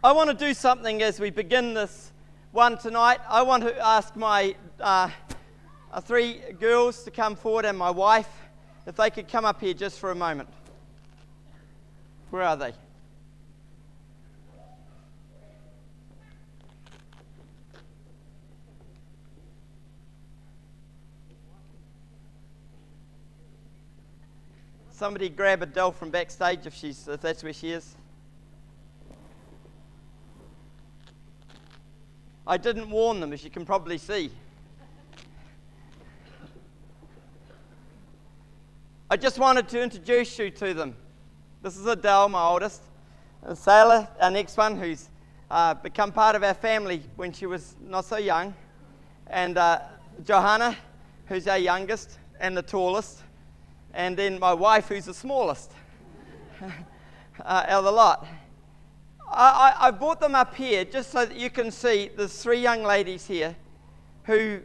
I want to do something as we begin this one tonight. I want to ask my three girls to come forward and my wife, if they could come up here just for a moment. Where are they? Somebody grab Adele from backstage if that's where she is. I didn't warn them, as you can probably see. I just wanted to introduce you to them. This is Adele, my oldest. And Sailor, our next one, who's become part of our family when she was not so young. And Johanna, who's our youngest and the tallest. And then my wife, who's the smallest out of the lot. I brought them up here just so that you can see there's three young ladies here who...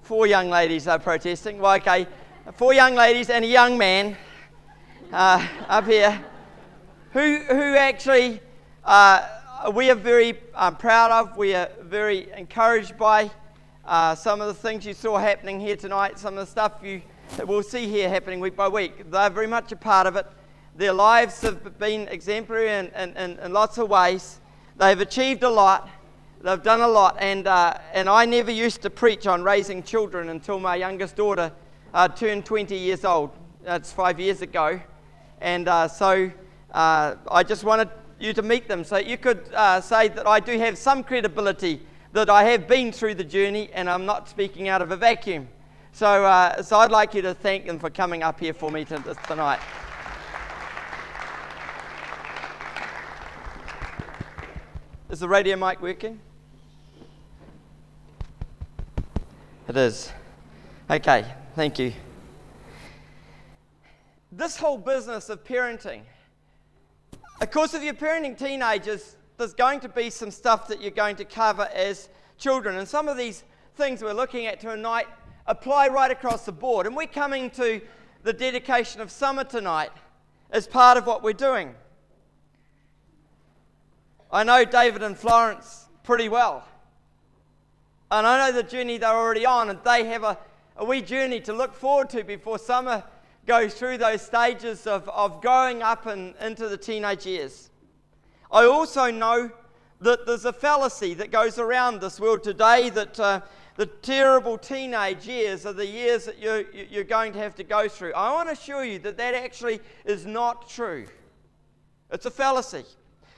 4 young ladies are protesting. Well, okay, 4 young ladies and a young man up here who actually we are very proud of. We are very encouraged by some of the things you saw happening here tonight, some of the stuff that we'll see here happening week by week. They're very much a part of it. Their lives have been exemplary in lots of ways. They've achieved a lot. They've done a lot, and I never used to preach on raising children until my youngest daughter turned 20 years old. That's 5 years ago, and so I just wanted you to meet them so you could say that I do have some credibility, that I have been through the journey, and I'm not speaking out of a vacuum. So I'd like you to thank them for coming up here for me tonight. Is the radio mic working? It is. Okay, thank you. This whole business of parenting, of course, if you're parenting teenagers, there's going to be some stuff that you're going to cover as children. And some of these things we're looking at tonight apply right across the board. And we're coming to the dedication of summer tonight as part of what we're doing. I know David and Florence pretty well. And I know the journey they're already on, and they have a wee journey to look forward to before summer goes through those stages of growing up and into the teenage years. I also know that there's a fallacy that goes around this world today that the terrible teenage years are the years that you're going to have to go through. I want to assure you that actually is not true. It's a fallacy.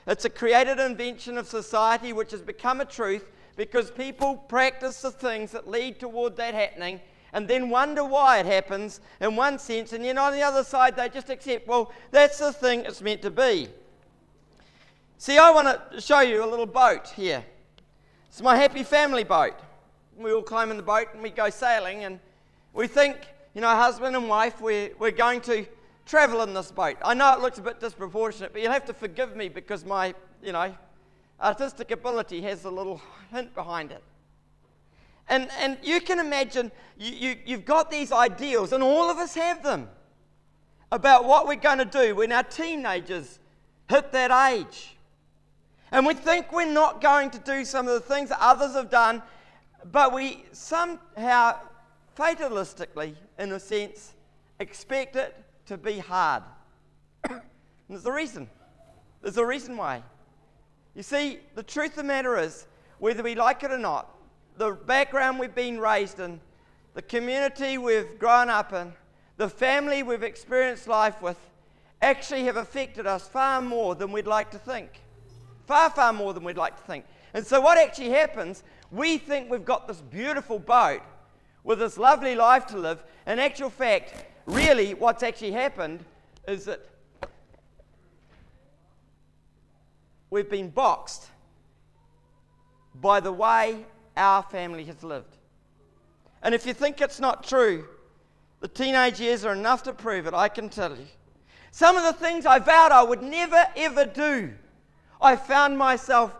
It's a created invention of society which has become a truth because people practice the things that lead toward that happening and then wonder why it happens in one sense, and then on the other side they just accept, well, that's the thing it's meant to be. See, I want to show you a little boat here. It's my happy family boat. We all climb in the boat and we go sailing, and we think, husband and wife, we're going to travel in this boat. I know it looks a bit disproportionate, but you'll have to forgive me because my, artistic ability has a little hint behind it. And you can imagine, you've got these ideals, and all of us have them, about what we're going to do when our teenagers hit that age. And we think we're not going to do some of the things that others have done, but we somehow, fatalistically, in a sense, expect it to be hard. And there's a reason. There's a reason why. You see, the truth of the matter is, whether we like it or not, the background we've been raised in, the community we've grown up in, the family we've experienced life with, actually have affected us far more than we'd like to think. Far, far more than we'd like to think. And so what actually happens, we think we've got this beautiful boat with this lovely life to live. In actual fact, really what's actually happened is that we've been boxed by the way our family has lived. And if you think it's not true, the teenage years are enough to prove it, I can tell you. Some of the things I vowed I would never ever do, I found myself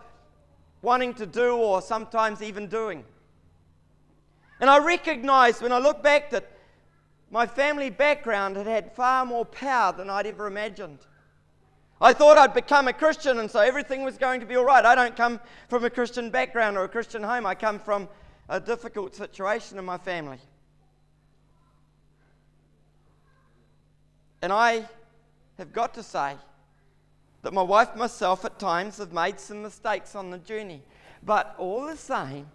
wanting to do, or sometimes even doing. And I recognized when I look back that my family background had far more power than I'd ever imagined. I thought I'd become a Christian and so everything was going to be all right. I don't come from a Christian background or a Christian home. I come from a difficult situation in my family. And I have got to say that my wife and myself at times have made some mistakes on the journey. But all the same,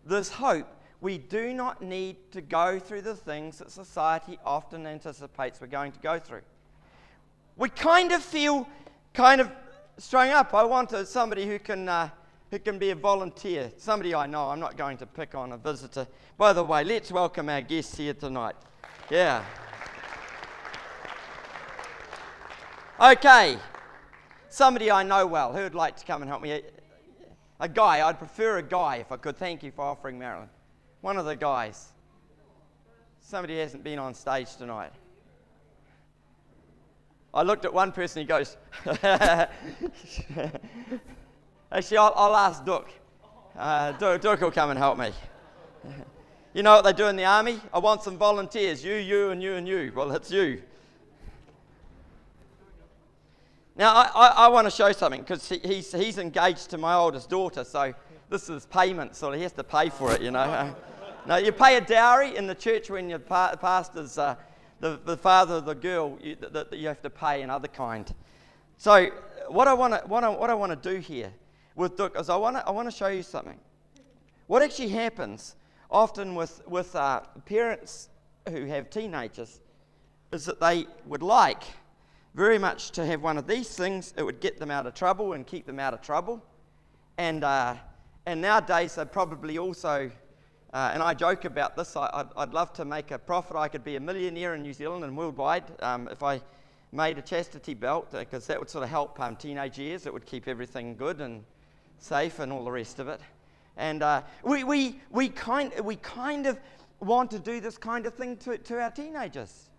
there's hope. We do not need to go through the things that society often anticipates we're going to go through. We kind of feel strung up. I want somebody who can be a volunteer. Somebody I know. I'm not going to pick on a visitor. By the way, let's welcome our guests here tonight. Yeah. Okay. Somebody I know well. Who would like to come and help me? A guy. I'd prefer a guy if I could. Thank you for offering, Marilyn. One of the guys. Somebody who hasn't been on stage tonight. I looked at one person, he goes, actually, I'll ask Duke. Duke will come and help me. You know what they do in the army? I want some volunteers. You, and you, and you. Well, it's you. Now, I want to show something, because he's engaged to my oldest daughter, so this is payment, so he has to pay for it, you know. Now, you pay a dowry in the church when your pastor's the father of the girl that you have to pay and other kind. So what I want to do here with Duke is I want to show you something. What actually happens often with parents who have teenagers is that they would like very much to have one of these things. It would get them out of trouble and keep them out of trouble. And nowadays they probably also. And I joke about this, I'd love to make a profit. I could be a millionaire in New Zealand and worldwide if I made a chastity belt, because that would sort of help teenage years. It would keep everything good and safe and all the rest of it. And we kind of want to do this kind of thing to our teenagers.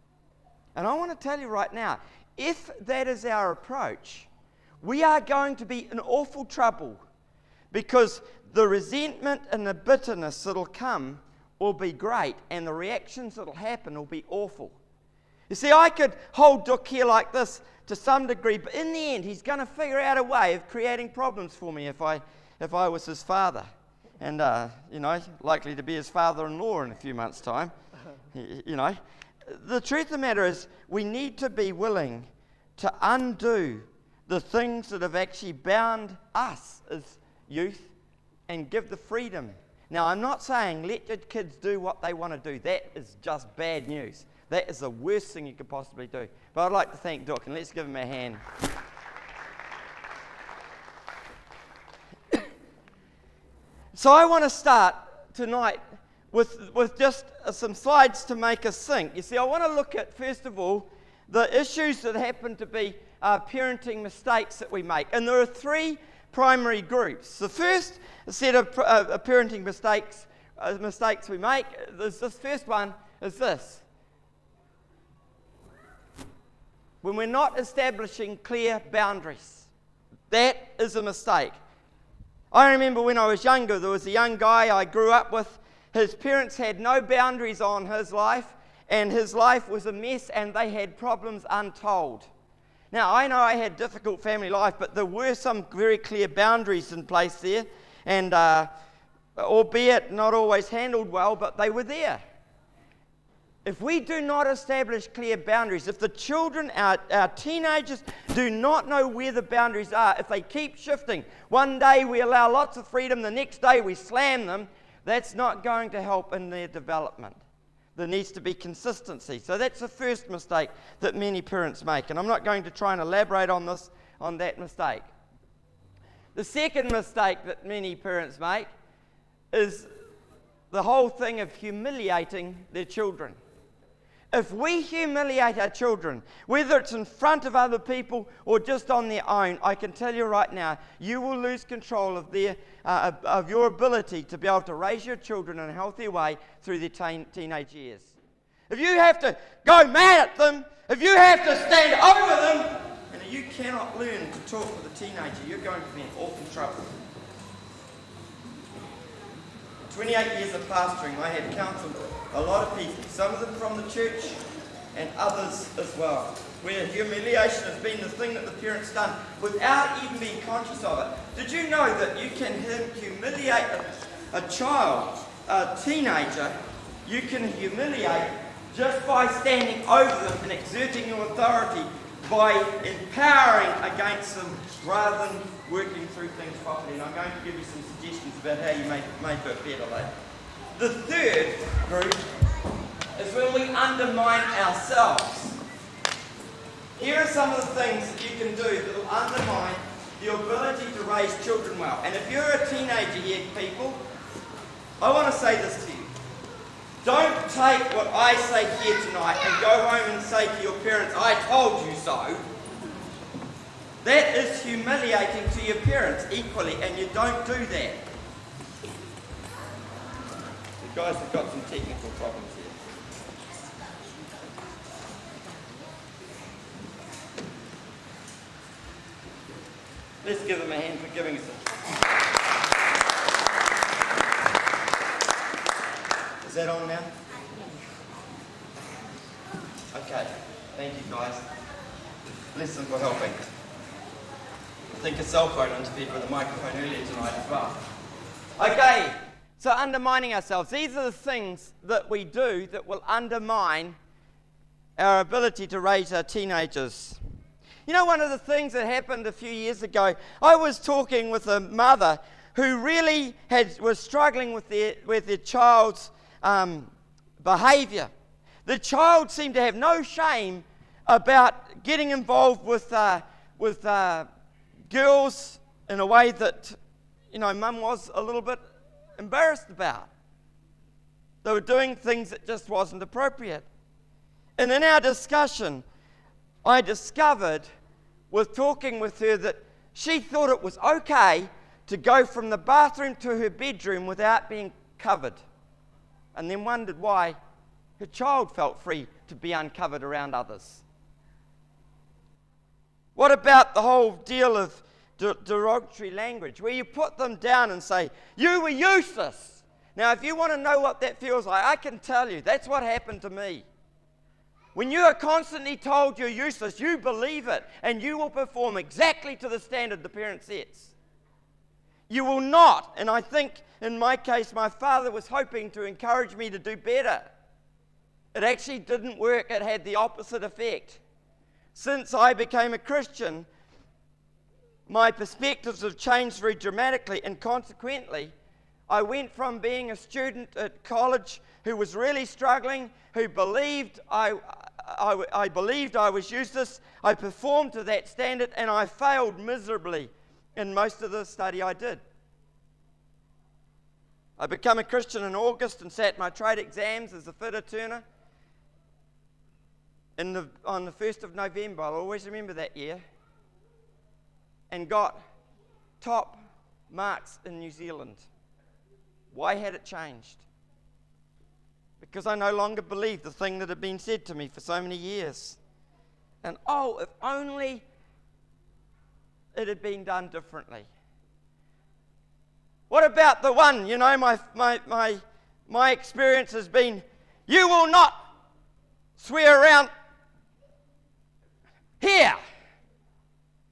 And I want to tell you right now, if that is our approach, we are going to be in awful trouble, because the resentment and the bitterness that'll come will be great, and the reactions that'll happen will be awful. You see, I could hold Duke here like this to some degree, but in the end, he's going to figure out a way of creating problems for me if I was his father, and likely to be his father-in-law in a few months' time. The truth of the matter is, we need to be willing to undo the things that have actually bound us as youth, and give the freedom. Now, I'm not saying let your kids do what they want to do. That is just bad news. That is the worst thing you could possibly do. But I'd like to thank Duke, and let's give him a hand. So I want to start tonight with just some slides to make us think. You see, I want to look at, first of all, the issues that happen to be parenting mistakes that we make. And there are three primary groups. The first set of parenting mistakes we make, this first one is this. When we're not establishing clear boundaries. That is a mistake. I remember when I was younger, there was a young guy I grew up with. His parents had no boundaries on his life, and his life was a mess, and they had problems untold. Now, I know I had difficult family life, but there were some very clear boundaries in place there, and albeit not always handled well, but they were there. If we do not establish clear boundaries, if the children, our teenagers, do not know where the boundaries are, if they keep shifting, one day we allow lots of freedom, the next day we slam them, that's not going to help in their development. There needs to be consistency. So that's the first mistake that many parents make. And I'm not going to try and elaborate on that mistake. The second mistake that many parents make is the whole thing of humiliating their children. If we humiliate our children, whether it's in front of other people or just on their own, I can tell you right now, you will lose control of your ability to be able to raise your children in a healthy way through their teenage years. If you have to go mad at them, if you have to stand over them, and you cannot learn to talk with a teenager, you're going to be in awful trouble. 28 years of pastoring, I have counseled a lot of people, some of them from the church, and others as well, where humiliation has been the thing that the parent's done without even being conscious of it. Did you know that you can humiliate a child, a teenager, you can humiliate just by standing over them and exerting your authority, by empowering against them rather than working through things properly. And I'm going to give you some suggestions about how you may do it better later. The third group is when we undermine ourselves. Here are some of the things that you can do that will undermine the ability to raise children well. And if you're a teenager here, people, I want to say this to you. Don't take what I say here tonight and go home and say to your parents, I told you so. That is humiliating to your parents equally, and you don't do that. The guys have got some technical problems here. Let's give them a hand for giving us Is that on now? Okay, thank you guys. Bless them for helping. I think a cell phone interfered with the microphone earlier tonight as well. Okay, so undermining ourselves. These are the things that we do that will undermine our ability to raise our teenagers. You know, one of the things that happened a few years ago, I was talking with a mother who really was struggling with their child's behaviour. The child seemed to have no shame about getting involved with girls in a way that, Mum was a little bit embarrassed about. They were doing things that just wasn't appropriate. And in our discussion, I discovered, with talking with her, that she thought it was okay to go from the bathroom to her bedroom without being covered, and then wondered why her child felt free to be uncovered around others. What about the whole deal of derogatory language, where you put them down and say, you were useless? Now, if you want to know what that feels like, I can tell you, that's what happened to me. When you are constantly told you're useless, you believe it, and you will perform exactly to the standard the parent sets. You will not, and I think in my case, my father was hoping to encourage me to do better. It actually didn't work. It had the opposite effect. Since I became a Christian, my perspectives have changed very dramatically, and consequently, I went from being a student at college who was really struggling, who believed I believed I was useless. I performed to that standard, and I failed miserably in most of the study I did. I became a Christian in August and sat my trade exams as a fitter turner on the 1st of November. I'll always remember that year. And got top marks in New Zealand. Why had it changed? Because I no longer believed the thing that had been said to me for so many years. And if only it had been done differently. What about the one, my experience has been, you will not swear around here.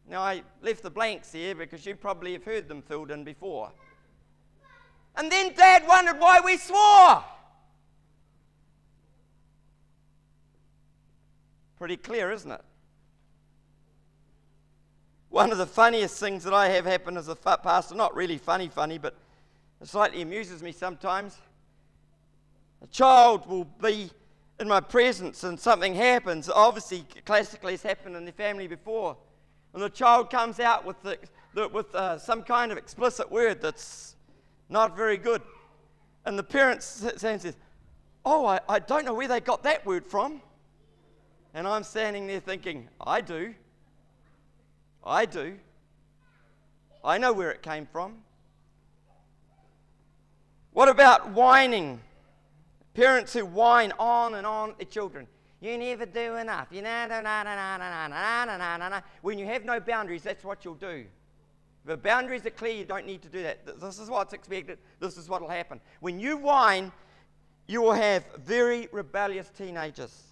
Now, I left the blanks here because you probably have heard them filled in before. And then Dad wondered why we swore. Pretty clear, isn't it? One of the funniest things that I have happen as a pastor, not really funny, but it slightly amuses me sometimes. A child will be in my presence and something happens. Obviously, classically, it's happened in the family before. And the child comes out with some kind of explicit word that's not very good. And the parent says, I don't know where they got that word from. And I'm standing there thinking, I do. I know where it came from. What about whining? Parents who whine on and on at children. You never do enough. You know, when you have no boundaries, that's what you'll do. If the boundaries are clear, you don't need to do that. This is what's expected. This is what will happen. When you whine, you will have very rebellious teenagers.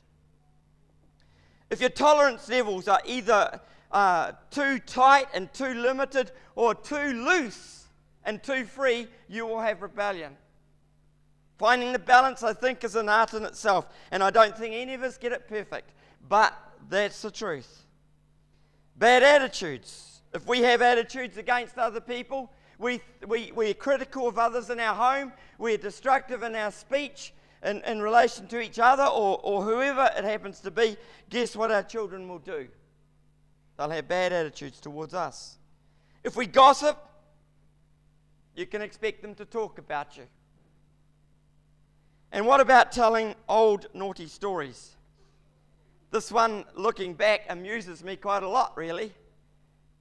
If your tolerance levels are either too tight and too limited, or too loose and too free, you will have rebellion. Finding the balance, I think, is an art in itself, and I don't think any of us get it perfect, but that's the truth. Bad attitudes. If we have attitudes against other people, we're critical of others in our home, we're destructive in our speech in relation to each other or whoever it happens to be, guess what our children will do? They'll have bad attitudes towards us. If we gossip, you can expect them to talk about you. And what about telling old naughty stories? This one, looking back, amuses me quite a lot, really.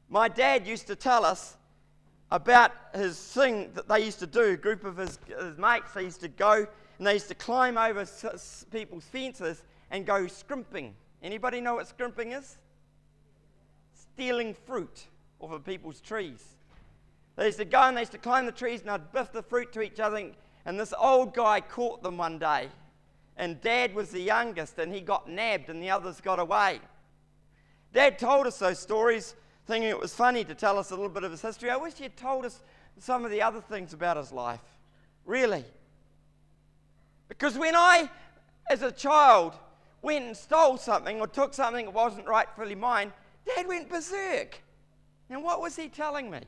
My dad used to tell us about his thing that they used to do. A group of his mates, they used to go and they used to climb over people's fences and go scrimping. Anybody know what scrimping is? Stealing fruit off of people's trees. They used to go and they used to climb the trees and they'd biff the fruit to each other. And this old guy caught them one day. And Dad was the youngest and he got nabbed and the others got away. Dad told us those stories thinking it was funny to tell us a little bit of his history. I wish he had told us some of the other things about his life. Really. Because when I, as a child, went and stole something or took something that wasn't rightfully mine, Dad went berserk. And what was he telling me?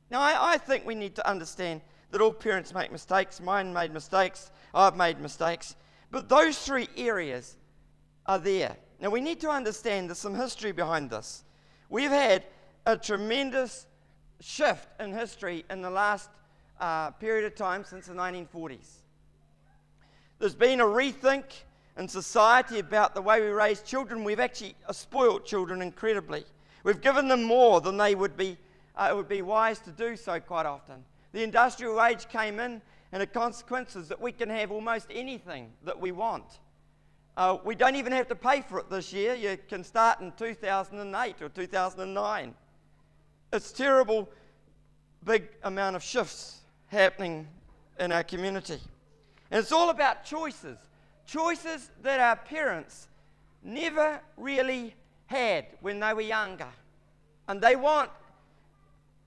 Now, I think we need to understand that all parents make mistakes. Mine made mistakes. I've made mistakes. But those three areas are there. Now, we need to understand there's some history behind this. We've had a tremendous shift in history in the last period of time since the 1940s. There's been a rethink in society about the way we raise children. We've actually spoiled children incredibly. We've given them more than they would be. It would be wise to do so quite often. The industrial age came in, and the consequence is that we can have almost anything that we want. We don't even have to pay for it this year. You can start in 2008 or 2009. It's terrible, big amount of shifts happening in our community. And it's all about choices. Choices that our parents never really had when they were younger. And they want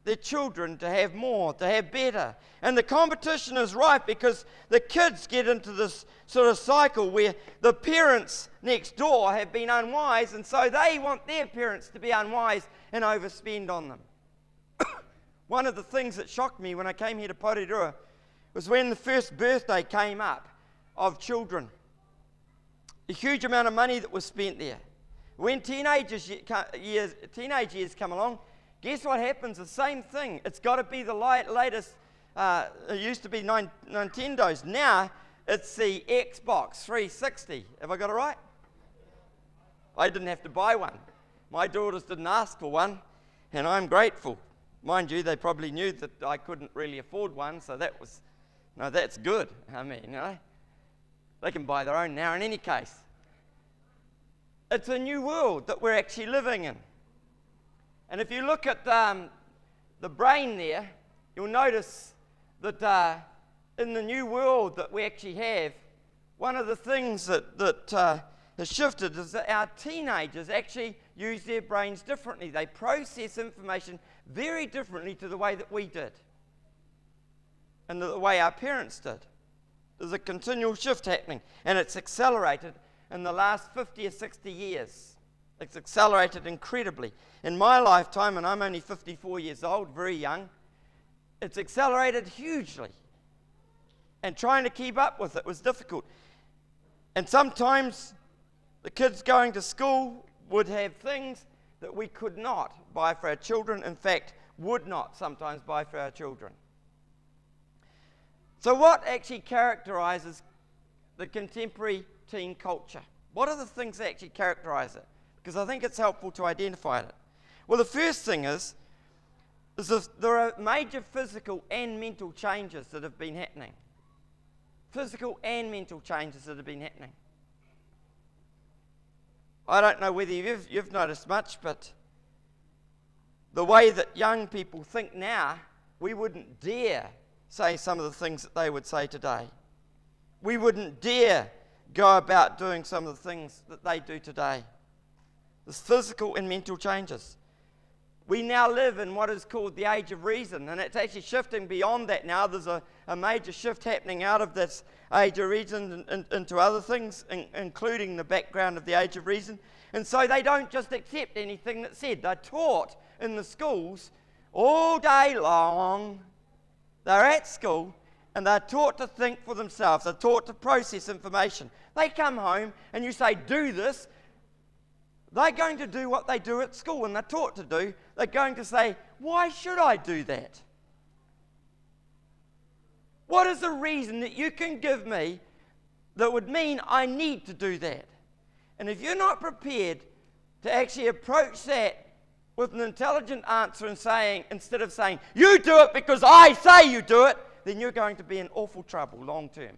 their children to have more, to have better. And the competition is rife because the kids get into this sort of cycle where the parents next door have been unwise, and so they want their parents to be unwise and overspend on them. One of the things that shocked me when I came here to Porirua was when the first birthday came up of children. A huge amount of money that was spent there. When teenage years come along, guess what happens? The same thing. It's got to be the latest. It used to be Nintendos. Now it's the Xbox 360. Have I got it right? I didn't have to buy one. My daughters didn't ask for one, and I'm grateful. Mind you, they probably knew that I couldn't really afford one, so that's good. I mean, they can buy their own now in any case. It's a new world that we're actually living in. And if you look at the brain there, you'll notice that in the new world that we actually have, one of the things that has shifted is that our teenagers actually use their brains differently. They process information very differently to the way that we did and the way our parents did. There's a continual shift happening, and it's accelerated in the last 50 or 60 years. It's accelerated incredibly. In my lifetime, and I'm only 54 years old, very young, it's accelerated hugely. And trying to keep up with it was difficult. And sometimes the kids going to school would have things that we could not buy for our children, in fact, would not sometimes buy for our children. So what actually characterizes the contemporary teen culture? What are the things that actually characterize it? Because I think it's helpful to identify it. Well, the first thing is there are major physical and mental changes that have been happening. Physical and mental changes that have been happening. I don't know whether you've noticed much, but the way that young people think now, we wouldn't dare say some of the things that they would say today. We wouldn't dare go about doing some of the things that they do today. There's physical and mental changes. We now live in what is called the age of reason, and it's actually shifting beyond that now. There's a major shift happening out of this age of reason into other things, including the background of the age of reason. And so they don't just accept anything that's said. They're taught in the schools all day long. They're at school, and they're taught to think for themselves. They're taught to process information. They come home, and you say, do this. They're going to do what they do at school, and they're taught to do. They're going to say, why should I do that? What is the reason that you can give me that would mean I need to do that? And if you're not prepared to actually approach that with an intelligent answer and saying, instead of saying, you do it because I say you do it, then you're going to be in awful trouble long term.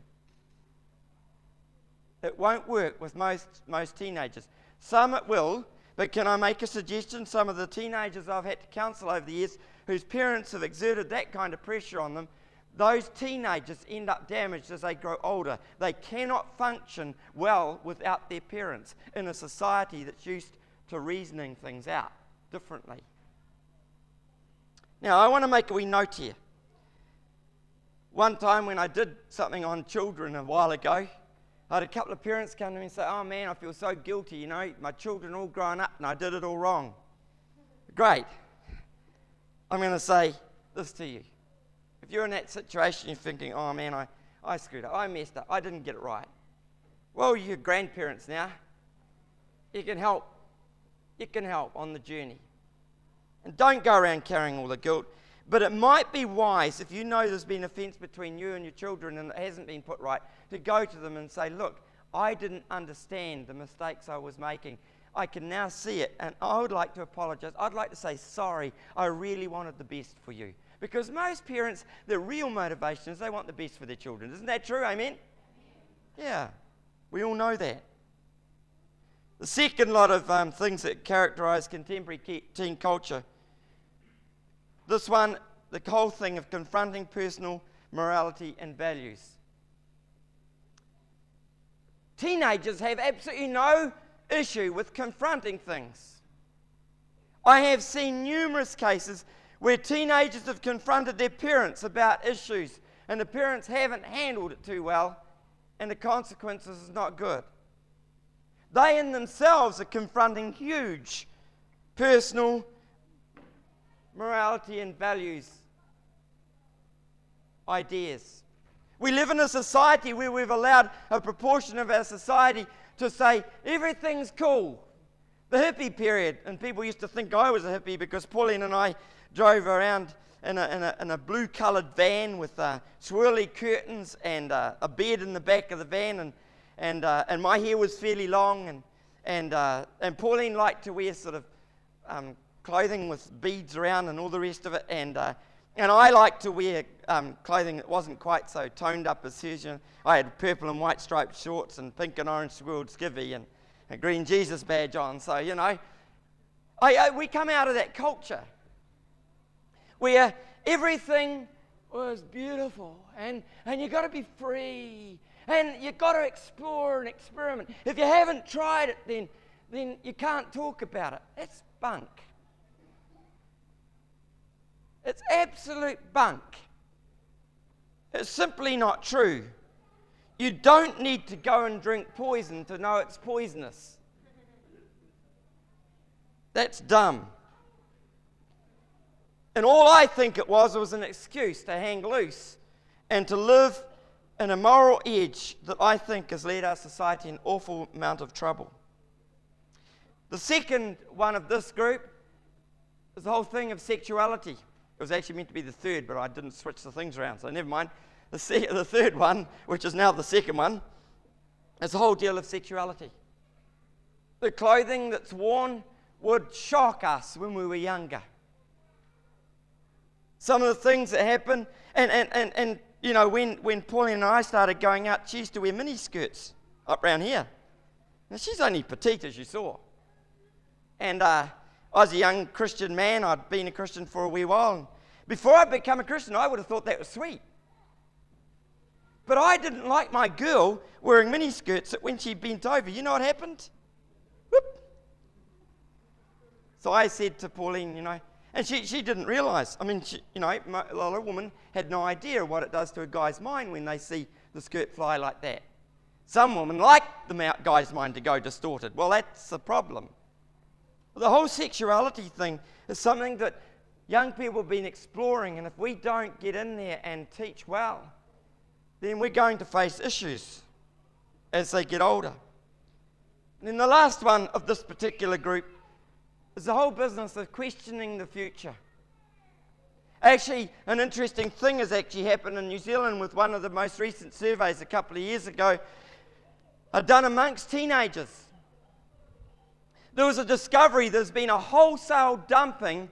It won't work with most teenagers. Some it will, but can I make a suggestion? Some of the teenagers I've had to counsel over the years whose parents have exerted that kind of pressure on them, those teenagers end up damaged as they grow older. They cannot function well without their parents in a society that's used to reasoning things out differently. Now, I want to make a wee note here. One time when I did something on children a while ago, I had a couple of parents come to me and say, oh man, I feel so guilty, you know, my children are all grown up and I did it all wrong. Great. I'm going to say this to you. If you're in that situation, you're thinking, oh man, I screwed up, I messed up, I didn't get it right. Well, you're grandparents now. You can help. You can help on the journey. And don't go around carrying all the guilt. But it might be wise, if you know there's been offence between you and your children and it hasn't been put right, to go to them and say, look, I didn't understand the mistakes I was making. I can now see it, and I would like to apologise. I'd like to say sorry. I really wanted the best for you. Because most parents, their real motivation is they want the best for their children. Isn't that true? Amen? Yeah, we all know that. The second lot of things that characterise contemporary teen culture, this one, the whole thing of confronting personal morality and values. Teenagers have absolutely no issue with confronting things. I have seen numerous cases where teenagers have confronted their parents about issues and the parents haven't handled it too well and the consequences is not good. They in themselves are confronting huge personal morality and values ideas. We live in a society where we've allowed a proportion of our society to say everything's cool. The hippie period, and people used to think I was a hippie because Pauline and I drove around in a blue-coloured van with swirly curtains and a bed in the back of the van, and my hair was fairly long, and Pauline liked to wear sort of clothing with beads around and all the rest of it, and I liked to wear clothing that wasn't quite so toned up as hers. You know, I had purple and white striped shorts and pink and orange swirled skivvy and a green Jesus badge on. So, you know, we come out of that culture where everything was beautiful and you've got to be free and you've got to explore and experiment. If you haven't tried it, then you can't talk about it. That's bunk. It's absolute bunk. It's simply not true. You don't need to go and drink poison to know it's poisonous. That's dumb. And all I think it was an excuse to hang loose and to live in a moral edge that I think has led our society in an awful amount of trouble. The second one of this group is the whole thing of sexuality. It was actually meant to be the third, but I didn't switch the things around, so never mind. The third one, which is now the second one, is the whole deal of sexuality. The clothing that's worn would shock us when we were younger. Some of the things that happen, and you know, when Pauline and I started going out, she used to wear mini skirts up around here. Now, she's only petite, as you saw. And I was a young Christian man. I'd been a Christian for a wee while. And before I'd become a Christian, I would have thought that was sweet. But I didn't like my girl wearing miniskirts that when she bent over, you know what happened? Whoop. So I said to Pauline, and she didn't realise. I mean, a lot of women had no idea what it does to a guy's mind when they see the skirt fly like that. Some women like the guy's mind to go distorted. Well, that's the problem. The whole sexuality thing is something that young people have been exploring, and if we don't get in there and teach well, then we're going to face issues as they get older. And then the last one of this particular group is the whole business of questioning the future. Actually, an interesting thing has actually happened in New Zealand with one of the most recent surveys a couple of years ago, done amongst teenagers. There was a discovery, there's been a wholesale dumping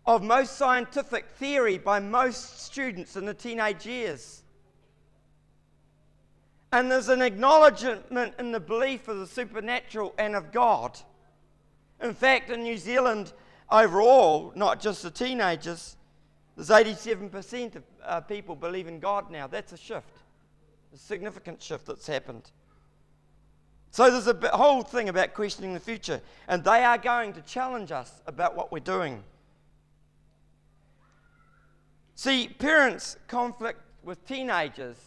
of most scientific theory by most students in the teenage years. And there's an acknowledgement in the belief of the supernatural and of God. In fact, in New Zealand overall, not just the teenagers, there's 87% of people believe in God now. That's a shift, a significant shift that's happened. So there's a whole thing about questioning the future, and they are going to challenge us about what we're doing. See, parents' conflict with teenagers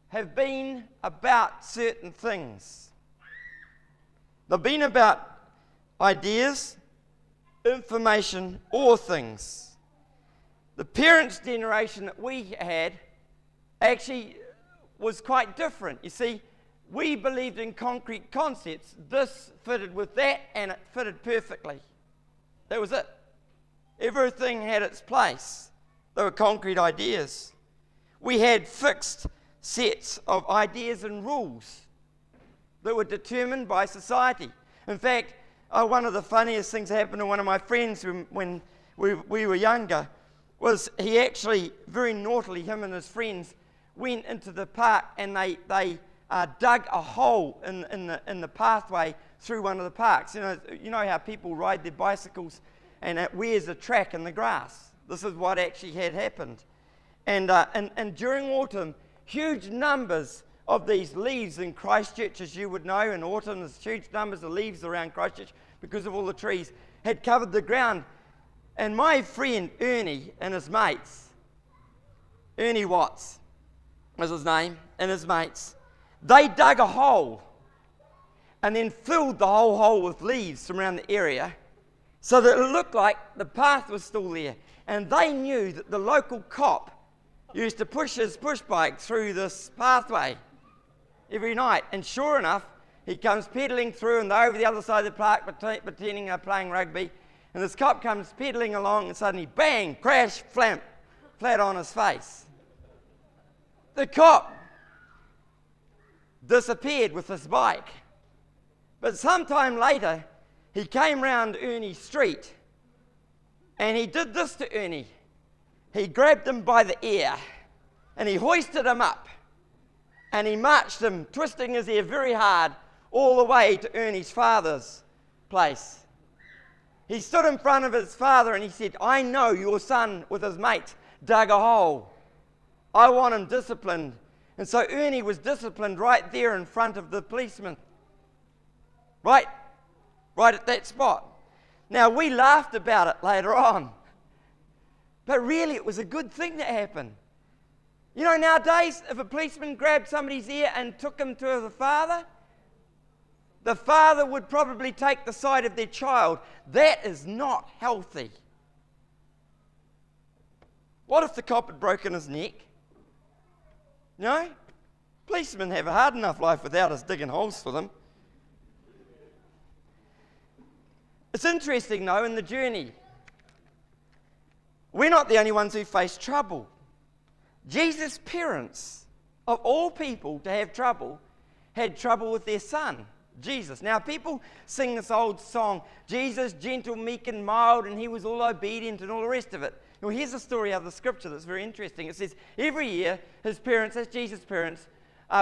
have been about certain things. They've been about ideas, information, or things. The parents' generation that we had actually was quite different. You see, we believed in concrete concepts. This fitted with that, and it fitted perfectly. That was it. Everything had its place. They were concrete ideas. We had fixed sets of ideas and rules that were determined by society. In fact, one of the funniest things that happened to one of my friends when we were younger was he actually, very naughtily, him and his friends, went into the park and they dug a hole in the pathway through one of the parks. You know how people ride their bicycles and it wears a track in the grass. This is what actually had happened. And during autumn, huge numbers of these leaves in Christchurch, as you would know, in autumn there's huge numbers of leaves around Christchurch because of all the trees, had covered the ground. And my friend Ernie and his mates, Ernie Watts was his name, and his mates, they dug a hole and then filled the whole hole with leaves from around the area so that it looked like the path was still there. And they knew that the local cop used to push his push bike through this pathway every night. And sure enough, he comes pedaling through, and they're over the other side of the park pretending they're playing rugby. And this cop comes pedaling along, and suddenly, bang, crash, flat on his face. The cop disappeared with his bike. But sometime later, he came round Ernie's street, and he did this to Ernie. He grabbed him by the ear, and he hoisted him up, and he marched him, twisting his ear very hard, all the way to Ernie's father's place. He stood in front of his father, and he said, "I know your son with his mates dug a hole. I want him disciplined." And so Ernie was disciplined right there in front of the policeman. Right at that spot. Now, we laughed about it later on. But really, it was a good thing that happened. Nowadays, if a policeman grabbed somebody's ear and took him to the father would probably take the side of their child. That is not healthy. What if the cop had broken his neck? Policemen have a hard enough life without us digging holes for them. It's interesting, though, in the journey, we're not the only ones who face trouble. Jesus' parents, of all people to have trouble, had trouble with their son, Jesus. Now, people sing this old song, Jesus, gentle, meek, and mild, and he was all obedient and all the rest of it. Well, here's a story out of the scripture that's very interesting. It says, every year, his parents, that's Jesus' parents,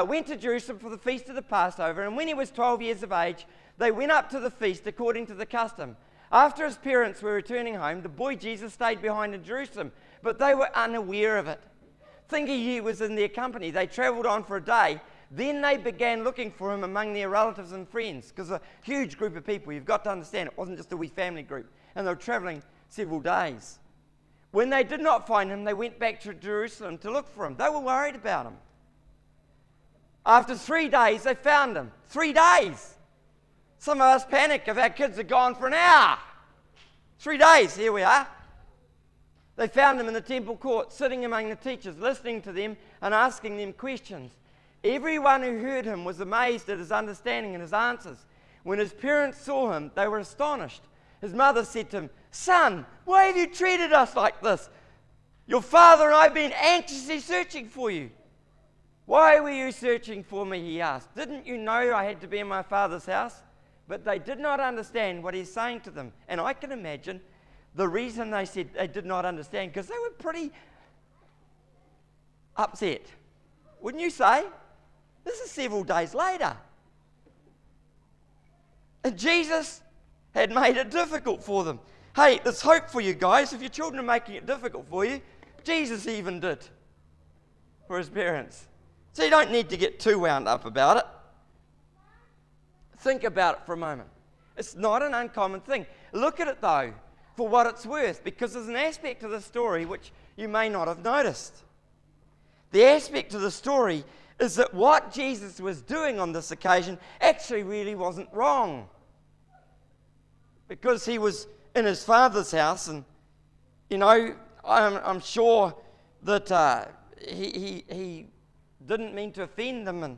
went to Jerusalem for the feast of the Passover, and when he was 12 years of age, they went up to the feast according to the custom. After his parents were returning home, the boy Jesus stayed behind in Jerusalem, but they were unaware of it. thinking he was in their company. They travelled on for a day. Then they began looking for him among their relatives and friends, because a huge group of people, you've got to understand, it wasn't just a wee family group, and they were travelling several days. When they did not find him, they went back to Jerusalem to look for him. They were worried about him. After 3 days, they found him. 3 days. Some of us panic if our kids are gone for an hour. 3 days, here we are. They found him in the temple court, sitting among the teachers, listening to them and asking them questions. Everyone who heard him was amazed at his understanding and his answers. When his parents saw him, they were astonished. His mother said to him, "Son, why have you treated us like this? Your father and I have been anxiously searching for you." "Why were you searching for me?" he asked. "Didn't you know I had to be in my father's house?" But they did not understand what he's saying to them. And I can imagine the reason they said they did not understand, because they were pretty upset. Wouldn't you say? This is several days later. And Jesus had made it difficult for them. Hey, there's hope for you guys. If your children are making it difficult for you, Jesus even did for his parents. So you don't need to get too wound up about it. Think about it for a moment. It's not an uncommon thing. Look at it, though, for what it's worth, because there's an aspect of the story which you may not have noticed. The aspect of the story is that what Jesus was doing on this occasion actually really wasn't wrong. Because he was in his father's house, and, you know, I'm sure that he didn't mean to offend them, and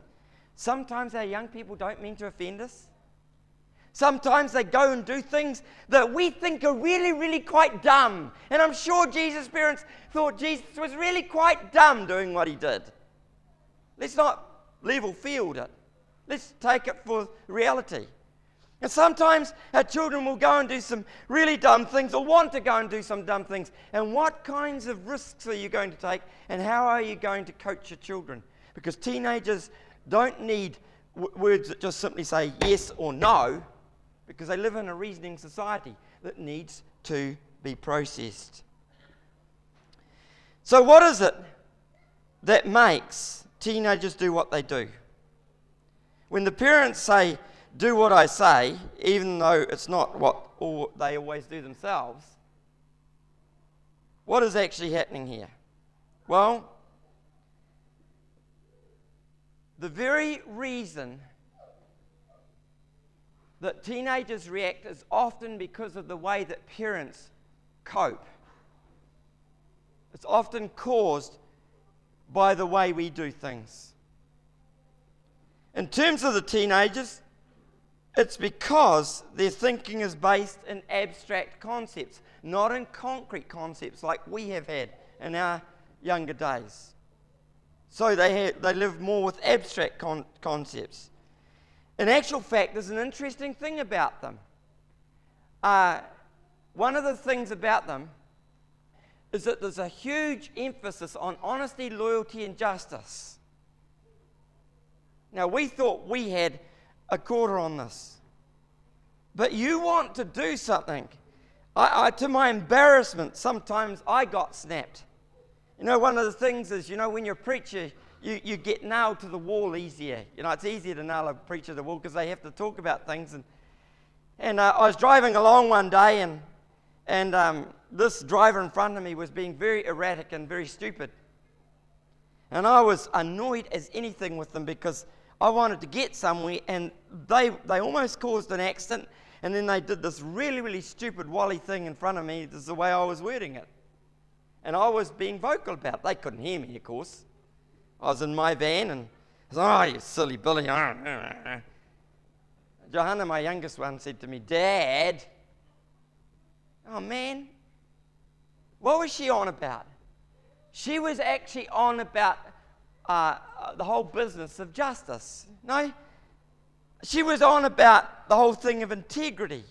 sometimes our young people don't mean to offend us. Sometimes they go and do things that we think are really, really quite dumb. And I'm sure Jesus' parents thought Jesus was really quite dumb doing what he did. Let's not level field it. Let's take it for reality. And sometimes our children will go and do some really dumb things, or want to go and do some dumb things. And what kinds of risks are you going to take, and how are you going to coach your children? Because teenagers don't need words that just simply say yes or no, because they live in a reasoning society that needs to be processed. So what is it that makes teenagers do what they do? When the parents say, "Do what I say," even though it's not what they always do themselves, what is actually happening here? Well, the very reason that teenagers react is often because of the way that parents cope. It's often caused by the way we do things. In terms of the teenagers, it's because their thinking is based in abstract concepts, not in concrete concepts like we have had in our younger days. So they live more with abstract concepts. In actual fact, there's an interesting thing about them. One of the things about them is that there's a huge emphasis on honesty, loyalty, and justice. Now, we thought we had a quarter on this. But you want to do something. To my embarrassment, sometimes I got snapped. You know, one of the things is, you know, when you're a preacher, you get nailed to the wall easier. You know, it's easier to nail a preacher to the wall because they have to talk about things. And I was driving along one day, and this driver in front of me was being very erratic and very stupid. And I was annoyed as anything with them because I wanted to get somewhere, and they almost caused an accident, and then they did this really, really stupid wally thing in front of me. This is the way I was wording it. And I was being vocal about it. They couldn't hear me, of course. I was in my van, and I was like, "Oh, you silly Billy." Johanna, my youngest one, said to me, "Dad." Oh, man. What was she on about? She was actually on about the whole business of justice. No? She was on about the whole thing of integrity.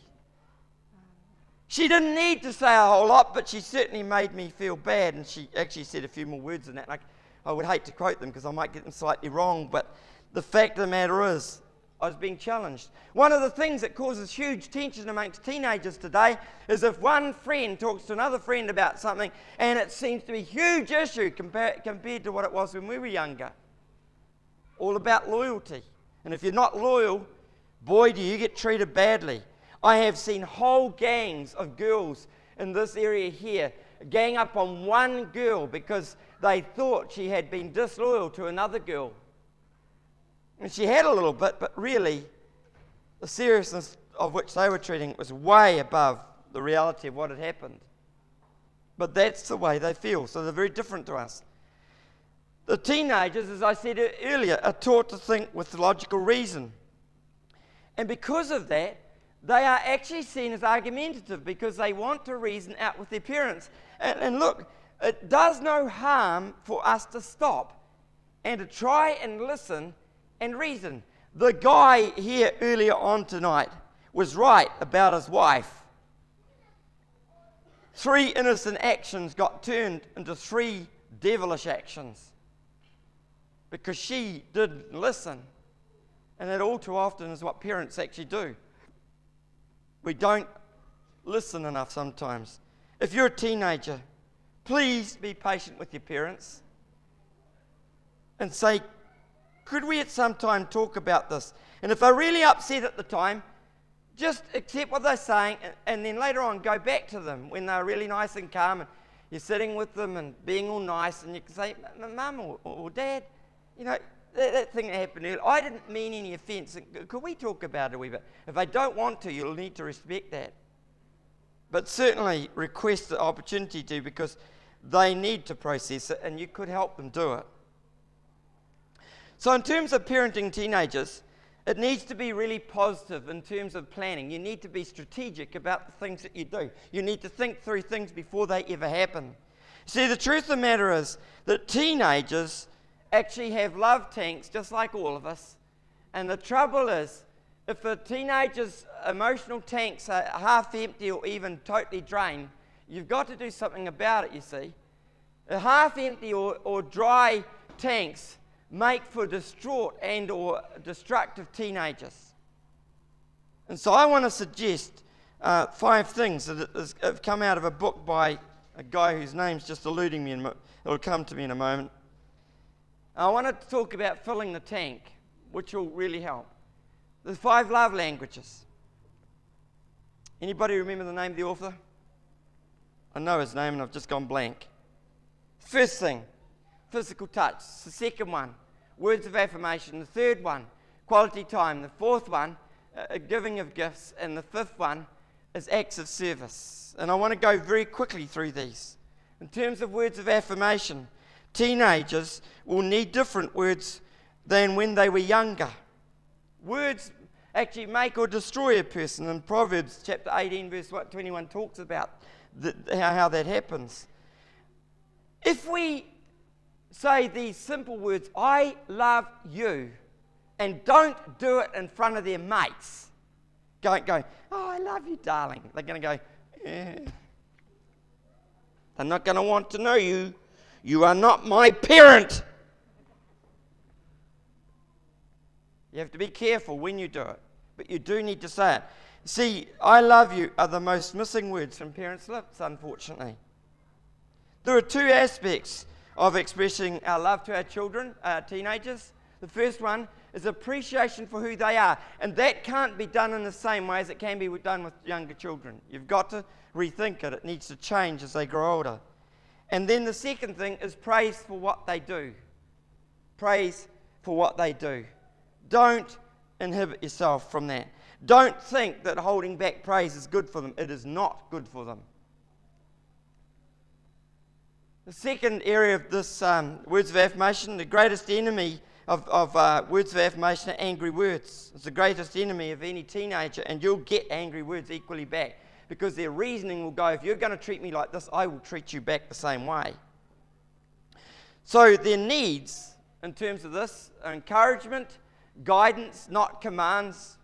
She didn't need to say a whole lot, but she certainly made me feel bad, and she actually said a few more words than that. I would hate to quote them because I might get them slightly wrong, but the fact of the matter is, I was being challenged. One of the things that causes huge tension amongst teenagers today is if one friend talks to another friend about something and it seems to be a huge issue compared to what it was when we were younger. All about loyalty. And if you're not loyal, boy, do you get treated badly. I have seen whole gangs of girls in this area here gang up on one girl because they thought she had been disloyal to another girl. And she had a little bit, but really, the seriousness of which they were treating it was way above the reality of what had happened. But that's the way they feel, so they're very different to us. The teenagers, as I said earlier, are taught to think with logical reason. And because of that, they are actually seen as argumentative because they want to reason out with their parents. And look, it does no harm for us to stop and to try and listen and reason. The guy here earlier on tonight was right about his wife. 3 innocent actions got turned into 3 devilish actions because she didn't listen. And that all too often is what parents actually do. We don't listen enough sometimes. If you're a teenager, please be patient with your parents and say, could we at some time talk about this? And if they're really upset at the time, just accept what they're saying and then later on go back to them when they're really nice and calm and you're sitting with them and being all nice and you can say, Mum or Dad, you know, that thing that happened earlier, I didn't mean any offence. Could we talk about it a wee bit? If they don't want to, you'll need to respect that. But certainly request the opportunity to because they need to process it and you could help them do it. So in terms of parenting teenagers, it needs to be really positive in terms of planning. You need to be strategic about the things that you do. You need to think through things before they ever happen. See, the truth of the matter is that teenagers actually have love tanks just like all of us. And the trouble is, if a teenager's emotional tanks are half empty or even totally drained, you've got to do something about it, you see. Half empty or dry tanks make for distraught and or destructive teenagers. And so I want to suggest 5 things that have come out of a book by a guy whose name's just eluding me, and it'll come to me in a moment. I want to talk about filling the tank, which will really help. There's 5 love languages. Anybody remember the name of the author? I know his name and I've just gone blank. First thing, physical touch. The second one, words of affirmation. The third one, quality time. The fourth one, giving of gifts. And the fifth one is acts of service. And I want to go very quickly through these. In terms of words of affirmation, teenagers will need different words than when they were younger. Words actually make or destroy a person. And Proverbs chapter 18 verse 21 talks about how that happens. If we say these simple words, I love you, and don't do it in front of their mates, go, oh, I love you, darling. They're going to go, yeah. They're not going to want to know you. You are not my parent. You have to be careful when you do it, but you do need to say it. See, I love you are the most missing words from parents' lips, unfortunately. There are 2 aspects of expressing our love to our children, our teenagers. The first one is appreciation for who they are, and that can't be done in the same way as it can be done with younger children. You've got to rethink it. It needs to change as they grow older. And then the second thing is praise for what they do. Praise for what they do. Don't inhibit yourself from that. Don't think that holding back praise is good for them. It is not good for them. The second area of this words of affirmation, the greatest enemy of words of affirmation are angry words. It's the greatest enemy of any teenager, and you'll get angry words equally back because their reasoning will go, if you're going to treat me like this, I will treat you back the same way. So their needs in terms of this are encouragement, guidance, not commands.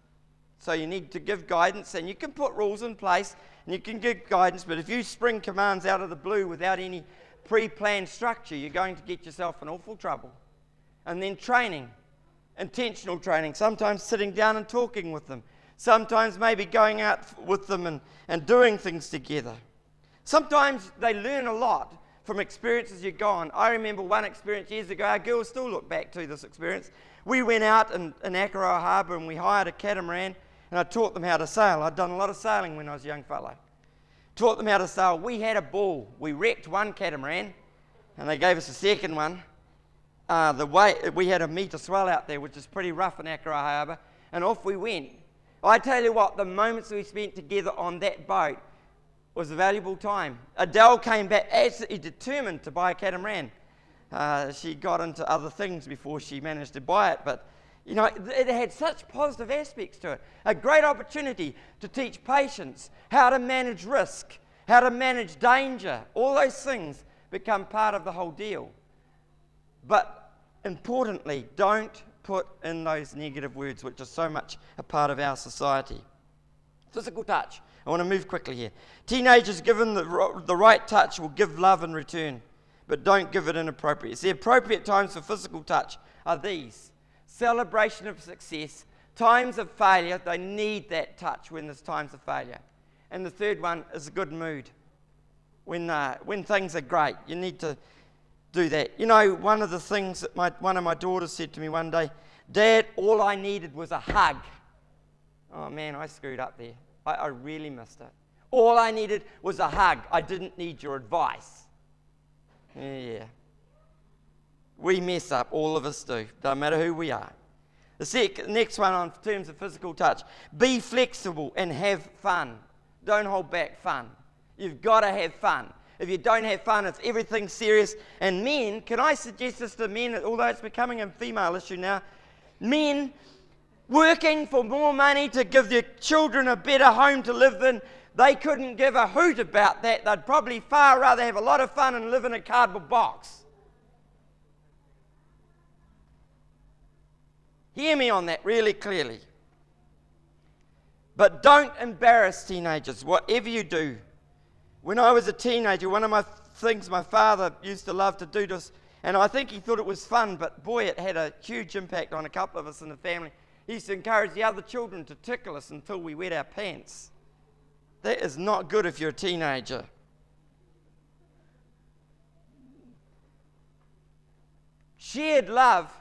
So you need to give guidance, and you can put rules in place and you can give guidance, but if you spring commands out of the blue without any pre-planned structure, you're going to get yourself in awful trouble. And then training. intentional training, sometimes sitting down and talking with them, sometimes maybe going out with them and doing things together. Sometimes they learn a lot from experiences you go on. I remember one experience years ago. Our girls still look back to this experience. We went out in Porirua Harbour and we hired a catamaran, and I taught them how to sail. I'd done a lot of sailing when I was a young fellow. Taught them how to sail. We had a ball. We wrecked one catamaran, and they gave us a second one. We had a metre swell out there, which is pretty rough in Porirua Harbour, and off we went. I tell you what, the moments we spent together on that boat was a valuable time. Adele came back absolutely determined to buy a catamaran. She got into other things before she managed to buy it, but you know, it had such positive aspects to it. A great opportunity to teach patience, how to manage risk, how to manage danger. All those things become part of the whole deal. But importantly, don't put in those negative words, which are so much a part of our society. Physical touch. I want to move quickly here. Teenagers given the right touch will give love in return, but don't give it inappropriate. The appropriate times for physical touch are these: celebration of success, times of failure. They need that touch when there's times of failure. And the third one is a good mood. When things are great, you need to do that. You know, one of the things that one of my daughters said to me one day, "Dad, all I needed was a hug." Oh man, I screwed up there. I really missed it. All I needed was a hug. I didn't need your advice. Yeah. We mess up, all of us do, no matter who we are. The next one on terms of physical touch: be flexible and have fun. Don't hold back fun. You've got to have fun. If you don't have fun, it's everything serious. And men, can I suggest this to men, although it's becoming a female issue now, men working for more money to give their children a better home to live in, they couldn't give a hoot about that. They'd probably far rather have a lot of fun and live in a cardboard box. Hear me on that really clearly. But don't embarrass teenagers, whatever you do. When I was a teenager, one of my things my father used to love to do to us, and I think he thought it was fun, but boy, it had a huge impact on a couple of us in the family. He used to encourage the other children to tickle us until we wet our pants. That is not good if you're a teenager. Shared love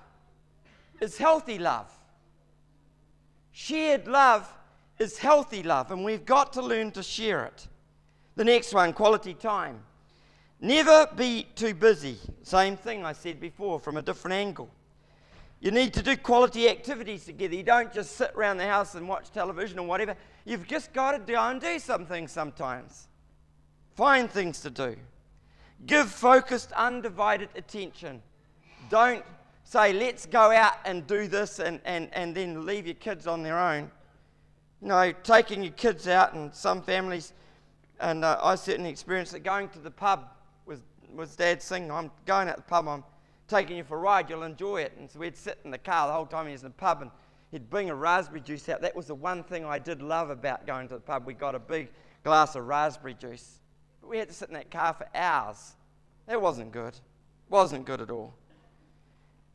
is healthy love. Shared love is healthy love, and we've got to learn to share it. The next one, quality time. Never be too busy. Same thing I said before from a different angle. You need to do quality activities together. You don't just sit around the house and watch television or whatever. You've just got to go and do some things sometimes. Find things to do. Give focused, undivided attention. Don't say, let's go out and do this and then leave your kids on their own. No, taking your kids out, and some families, and I certainly experienced it, going to the pub was Dad's thing. I'm going out to the pub, I'm taking you for a ride, you'll enjoy it. And so we'd sit in the car the whole time he was in the pub, and he'd bring a raspberry juice out. That was the one thing I did love about going to the pub. We got a big glass of raspberry juice. But we had to sit in that car for hours. That wasn't good. Wasn't good at all.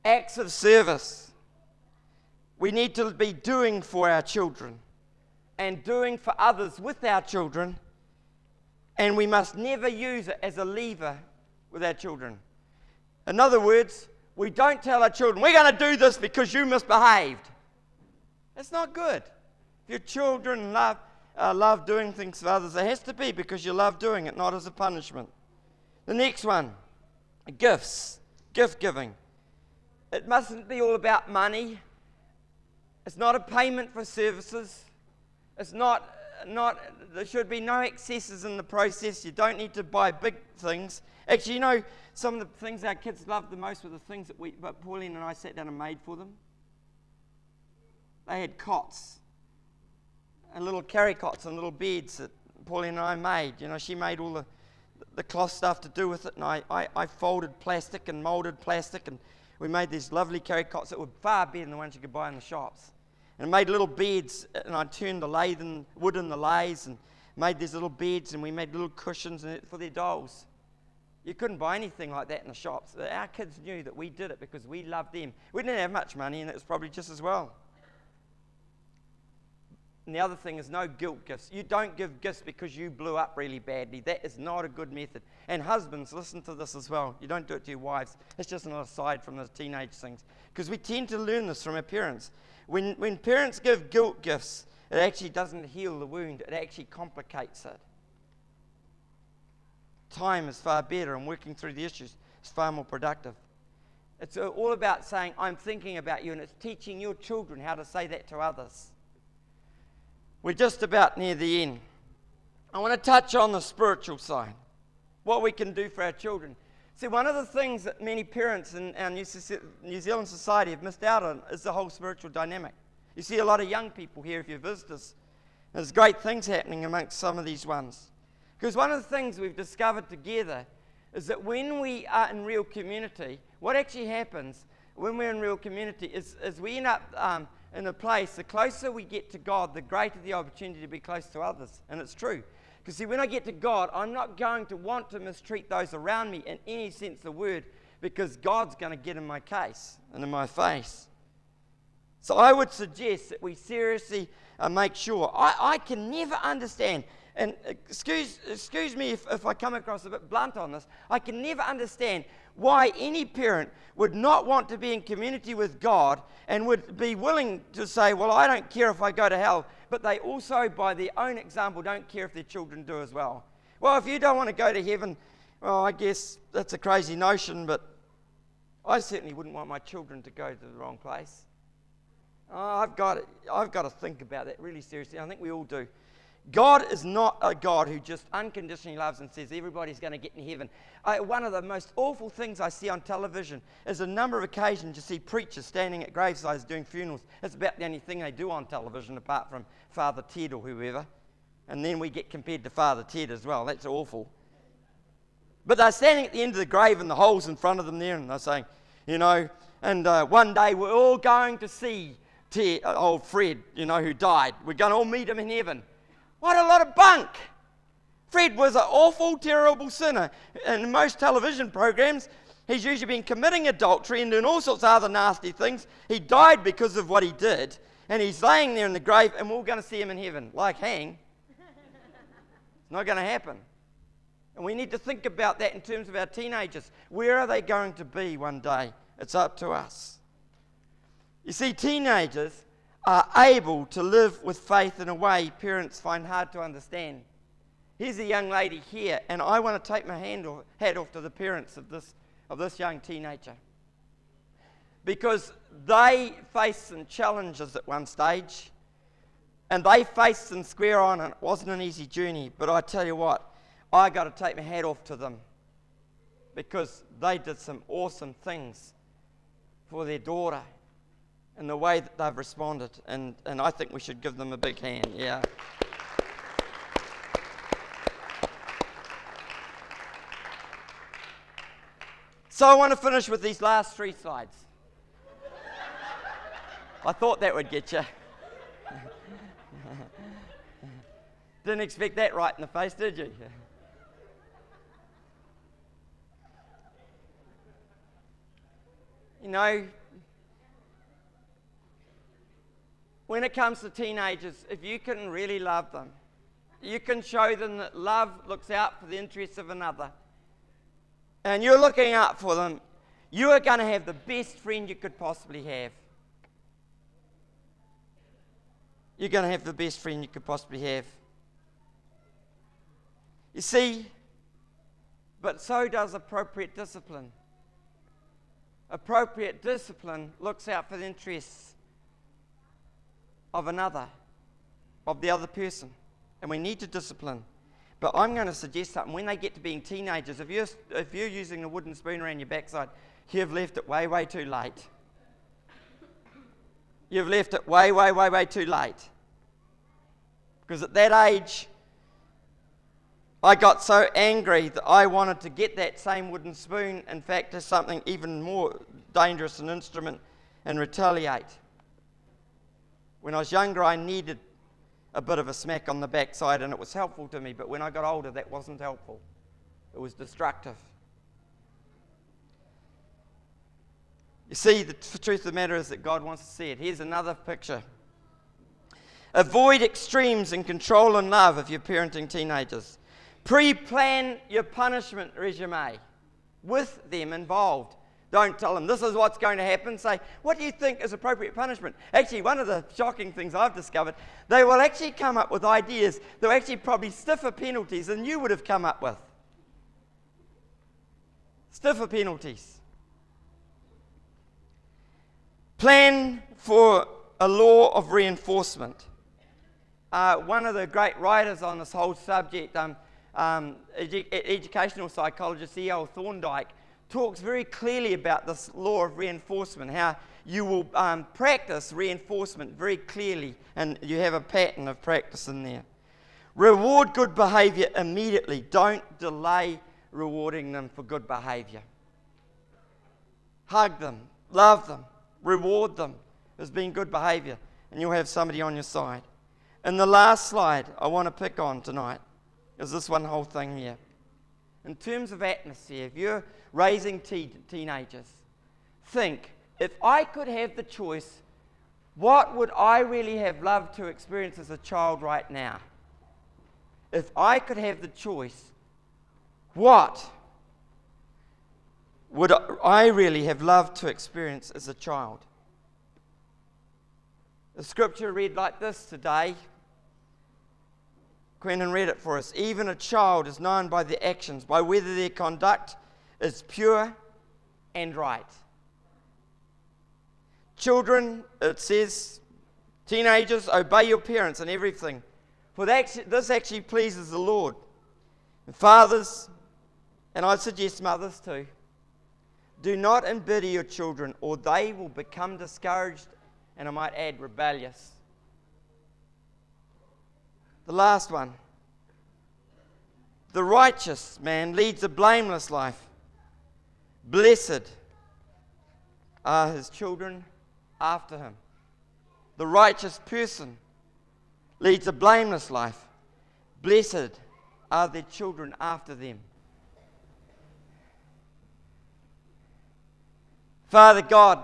Acts of service. We need to be doing for our children and doing for others with our children, and we must never use it as a lever with our children. In other words, we don't tell our children, we're going to do this because you misbehaved. That's not good. If your children love doing things for others, it has to be because you love doing it, not as a punishment. The next one, gifts, gift giving. It mustn't be all about money. It's not a payment for services. It's not, there should be no excesses in the process. You don't need to buy big things. Actually, you know, some of the things our kids love the most were the things that Pauline and I sat down and made for them. They had cots, and little carry cots and little beds that Pauline and I made. You know, she made all the cloth stuff to do with it, and I folded plastic and moulded plastic, and we made these lovely carry cots that were far better than the ones you could buy in the shops. And made little beds, and I turned the wood in the lathes and made these little beds, and we made little cushions for their dolls. You couldn't buy anything like that in the shops. Our kids knew that we did it because we loved them. We didn't have much money, and it was probably just as well. And the other thing is no guilt gifts. You don't give gifts because you blew up really badly. That is not a good method. And husbands, listen to this as well. You don't do it to your wives. It's just an aside from the teenage things. Because we tend to learn this from our parents. When parents give guilt gifts, it actually doesn't heal the wound. It actually complicates it. Time is far better, and working through the issues is far more productive. It's all about saying, I'm thinking about you, and it's teaching your children how to say that to others. We're just about near the end. I want to touch on the spiritual side, what we can do for our children. See, one of the things that many parents in our New Zealand society have missed out on is the whole spiritual dynamic. You see a lot of young people here if you're visitors. There's great things happening amongst some of these ones. Because one of the things we've discovered together is that when we are in real community, what actually happens when we're in real community is we end up in a place, the closer we get to God, the greater the opportunity to be close to others. And it's true. Because see, when I get to God, I'm not going to want to mistreat those around me in any sense of the word, because God's going to get in my case and in my face. So I would suggest that we seriously make sure. I can never understand, and excuse me if I come across a bit blunt on this, I can never understand why any parent would not want to be in community with God and would be willing to say, well, I don't care if I go to hell, but they also, by their own example, don't care if their children do as well. Well, if you don't want to go to heaven, well, I guess that's a crazy notion, but I certainly wouldn't want my children to go to the wrong place. I've got to think about that really seriously. I think we all do. God is not a God who just unconditionally loves and says everybody's going to get in heaven. One of the most awful things I see on television is a number of occasions you see preachers standing at gravesides doing funerals. It's about the only thing they do on television apart from Father Ted or whoever. And then we get compared to Father Ted as well. That's awful. But they're standing at the end of the grave and the holes in front of them there, and they're saying, you know, and one day we're all going to see old Fred, you know, who died. We're going to all meet him in heaven. What a lot of bunk! Fred was an awful, terrible sinner. In most television programs, he's usually been committing adultery and doing all sorts of other nasty things. He died because of what he did, and he's laying there in the grave, and we're all going to see him in heaven. Like hang. It's not going to happen. And we need to think about that in terms of our teenagers. Where are they going to be one day? It's up to us. You see, teenagers are able to live with faith in a way parents find hard to understand. Here's a young lady here, and I want to take my hat off to the parents of this young teenager, because they faced some challenges at one stage, and they faced them square on, and it wasn't an easy journey. But I tell you what, I got to take my hat off to them, because they did some awesome things for their daughter and the way that they've responded, and I think we should give them a big hand. Yeah. So I want to finish with these last 3 slides. I thought that would get you. Didn't expect that right in the face, did you? You know, when it comes to teenagers, if you can really love them, you can show them that love looks out for the interests of another, and you're looking out for them, you are going to have the best friend you could possibly have. You're going to have the best friend you could possibly have. You see, but so does appropriate discipline. Appropriate discipline looks out for the interests of another, of the other person, and we need to discipline. But I'm going to suggest something. When they get to being teenagers, if you're using a wooden spoon around your backside, you've left it way, way too late. You've left it way, way, way, way too late. Because at that age, I got so angry that I wanted to get that same wooden spoon, in fact, to something even more dangerous, an instrument, and retaliate. When I was younger, I needed a bit of a smack on the backside, and it was helpful to me, but when I got older, that wasn't helpful. It was destructive. You see, the truth of the matter is that God wants to see it. Here's another picture. Avoid extremes in control and love if you're parenting teenagers. Pre-plan your punishment resume with them involved. Don't tell them this is what's going to happen. Say, what do you think is appropriate punishment? Actually, one of the shocking things I've discovered, they will actually come up with ideas that are actually probably stiffer penalties than you would have come up with. Stiffer penalties. Plan for a law of reinforcement. One of the great writers on this whole subject, educational psychologist E.L. Thorndike, talks very clearly about this law of reinforcement, how you will practice reinforcement very clearly, and you have a pattern of practice in there. Reward good behavior immediately. Don't delay rewarding them for good behavior. Hug them, love them, reward them as being good behavior, and you'll have somebody on your side. And the last slide I want to pick on tonight is this one whole thing here. In terms of atmosphere, if you're raising teenagers, think, if I could have the choice, what would I really have loved to experience as a child right now? If I could have the choice, what would I really have loved to experience as a child? The scripture read like this today. Quentin read it for us. Even a child is known by their actions, by whether their conduct is pure and right. Children, it says, teenagers, obey your parents in everything, for this actually pleases the Lord. And fathers, and I suggest mothers too, do not embitter your children, or they will become discouraged, and I might add, rebellious. The last one. The righteous man leads a blameless life. Blessed are his children after him. The righteous person leads a blameless life. Blessed are their children after them. Father God,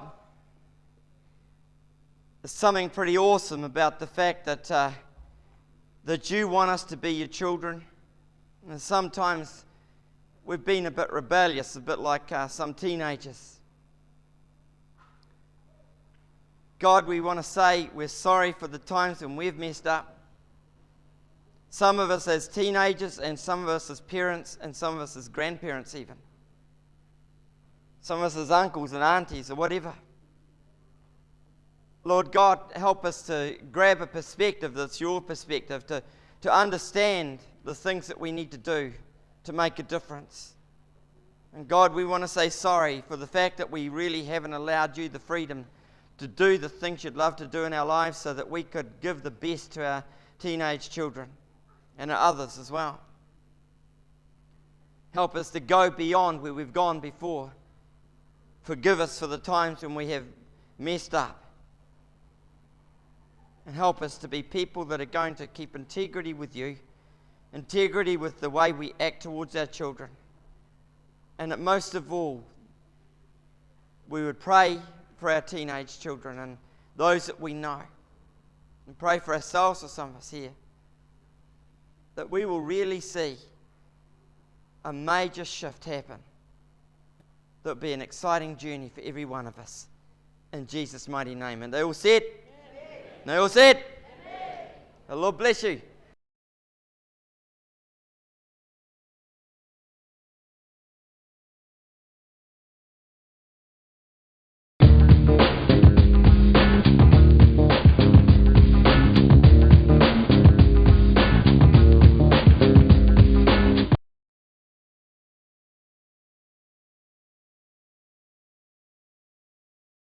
there's something pretty awesome about the fact that you want us to be your children. And sometimes we've been a bit rebellious, a bit like some teenagers. God, we want to say we're sorry for the times when we've messed up. Some of us as teenagers, and some of us as parents, and some of us as grandparents even. Some of us as uncles and aunties or whatever. Lord God, help us to grab a perspective that's your perspective, to understand the things that we need to do to make a difference. And God, we want to say sorry for the fact that we really haven't allowed you the freedom to do the things you'd love to do in our lives so that we could give the best to our teenage children and our others as well. Help us to go beyond where we've gone before. Forgive us for the times when we have messed up. And help us to be people that are going to keep integrity with you, integrity with the way we act towards our children. And that most of all, we would pray for our teenage children and those that we know. And pray for ourselves or some of us here. That we will really see a major shift happen. That will be an exciting journey for every one of us. In Jesus' mighty name. And they all said? They all said? Amen. The Lord bless you.